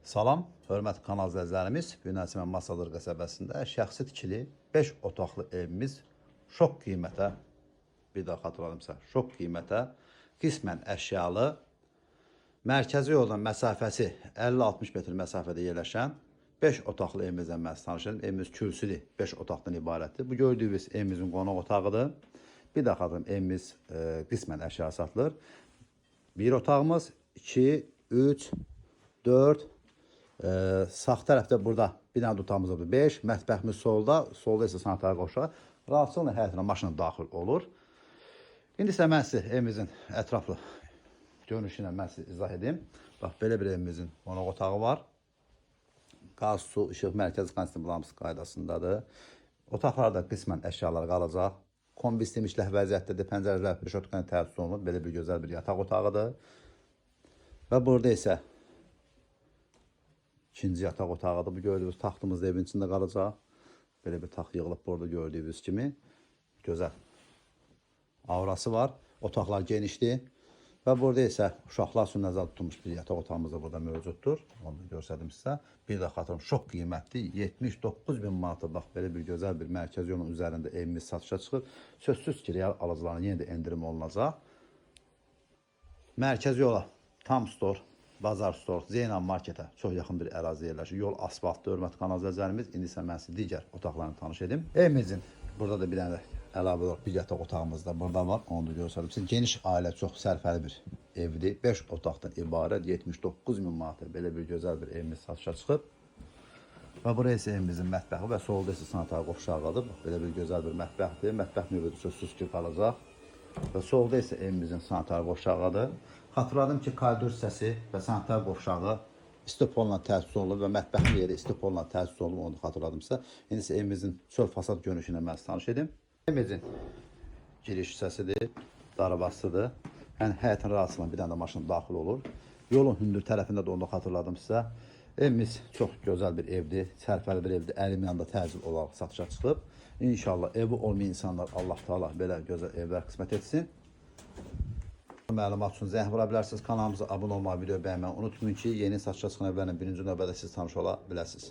Salam, hörmətli kanal izləyicilərimiz. Bu gün Nəsimən Masalır qəsəbəsində şəxsi tikili 5 otaqlı evimiz şok qiymətə, bir daha xatırladımsa, şok qiymətə, qismən əşyalı, mərkəzi yoldan məsafəsi 50-60 metr məsafədə yerləşən 5 otaqlı evimizdən mən tanışırım. Evimiz kürsülü 5 otaqdan ibarətdir. Bu gördüyünüz evimizin qonaq otağıdır. Bir daha xatırladım, evimiz qismən əşya satılır. Bir otağımız, 2, 3, 4, sağ tərəfdə burada bir dənə otağımız var, 5, mətbəximiz solda isə sanitariya qoşa, rahatçılıqla həyətinə maşın daxil olur. İndi isə mən sizə evimizin ətraflı görünüşünə mən sizə izah edeyim. Bax, belə bir evimizin qonaq otağı var. Qaz, su, işıq, mərkəzi kondisionerimiz qaydasındadır. Otaqlarda qismən əşyalar qalacaq. Kombi istimişləh vəziyyətdədir. Pəncərələr peşotkan təsis olunub. Belə bir gözəl bir yataq otağıdır. Və burada isə ikinci yataq otağıdır. Bu gördüyünüz taxtımız da evin içində qalacaq. Belə bir taxt yığılıb burada gördüyünüz kimi. Gözəl aurası var. Otaqlar genişdir. Və burada isə uşaqlar üçün nəzərdə tutulmuş bir yataq otağımız da burada mövcuddur. Onu da görsədim sizə. Bir də xatırım, şok qiymətli 79.000 manata. Bax, belə bir gözəl bir mərkəzi yolun üzərində evimiz satışa çıxır. Sözsüz ki, real alıcılarına yenə də endirim olunacaq. Mərkəzi yola Tam Store, Bazar Store, Zeynal Marketə çox yaxın bir ərazi yerləşir. Yol asfaltlı, hörmətli kanal izləyicilərimiz. İndi isə mən sizə digər otaqlarını tanış edim. Evimizin burada da bir dənə əlavə olaraq bir yataq otağımız da burada var. Onu da göstərdim. Sizin geniş ailə çox sərfəli bir evdir. 5 otaqdan ibarət 79.000 manata belə bir gözəl bir evimiz satışa çıxıb. Və buraya isə evimizin mətbəxi və solda isə sanitariya qovşağıdır. Belə bir gözəl bir mətbəxdir. Mətbəx növbədə sözsüz ki qalacaq. Və solda isə evimizin sanitariya qovşağıdır. Xatırladım ki, koridor hissəsi və sanitariya qovşağı istipolla təsis olunub və mətbəxin yeri istipolla təsis olunub, onu xatırladımsa. İndi isə evimizin çöl fasad görünüşünə mən tanış edim. Evimizin giriş hissəsidir, darabasıdır. Yəni həyətin rahatsızlığına bir dənə də maşın daxil olur. Yolun hündür tərəfində də onu xatırladım sizə. Evimiz çox gözəl bir evdir, sərfəli bir evdir. Əlim yanında təcil olaraq satışa çıxıb. İnşallah evi olmayan insanlar Allah Taala belə gözəl evlər qismət etsin. Məlumat üçün zəng vura bilərsiniz. Kanalımıza abunə olmağı, video bəyənməyi unutmayın ki, yeni satışa çıxan evlərlə birinci növbədə siz tanış ola biləsiniz.